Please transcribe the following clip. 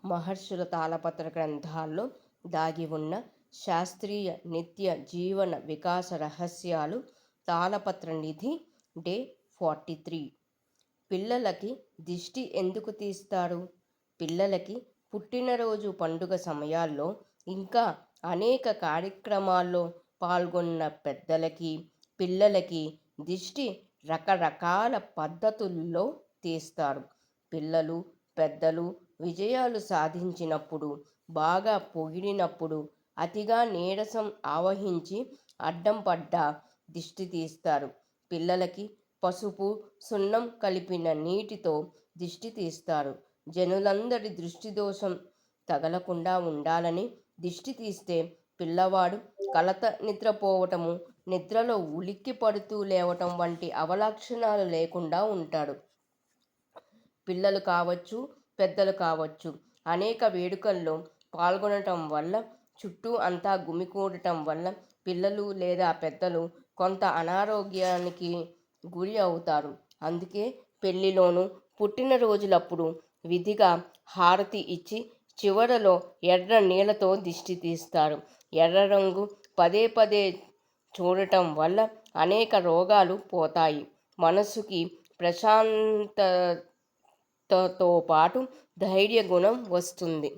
మహర్షుల తాళపత్ర గ్రంథాల్లో దాగి ఉన్న శాస్త్రీయ నిత్య జీవన వికాస రహస్యాలు. తాళపత్ర నిధి డే 43. పిల్లలకి దిష్టి ఎందుకు తీస్తారు? పిల్లలకి పుట్టినరోజు పండుగ సమయాల్లో ఇంకా అనేక కార్యక్రమాల్లో పాల్గొన్న పెద్దలకి పిల్లలకి దిష్టి రకరకాల పద్ధతుల్లో తీస్తారు. పిల్లలు పెద్దలు విజయాలు సాధించినప్పుడు, బాగా పొగిడినప్పుడు, అతిగా నీరసం ఆవహించి అడ్డం పడ్డా దిష్టి తీస్తారు. పిల్లలకి పసుపు సున్నం కలిపిన నీటితో దిష్టి తీస్తారు. జనులందరి దృష్టి దోషం తగలకుండా ఉండాలని దిష్టి తీస్తే పిల్లవాడు కలత నిద్రపోవటము, నిద్రలో ఉలిక్కి పడుతూ లేవటం వంటి అవలక్షణాలు లేకుండా ఉంటాడు. పిల్లలు కావచ్చు పెద్దలు కావచ్చు అనేక వేడుకల్లో పాల్గొనటం వల్ల, చుట్టూ అంతా గుమికూడటం వల్ల పిల్లలు లేదా పెద్దలు కొంత అనారోగ్యానికి గురి అవుతారు. అందుకే పెళ్లిలోనూ పుట్టినరోజులప్పుడు విధిగా హారతి ఇచ్చి చివరలో ఎర్ర నీళ్లతో దిష్టి తీస్తారు. ఎర్ర రంగు పదే పదే చూడటం వల్ల అనేక రోగాలు పోతాయి. మనసుకి ప్రశాంతతతో పాటు ధైర్య గుణం వస్తుంది.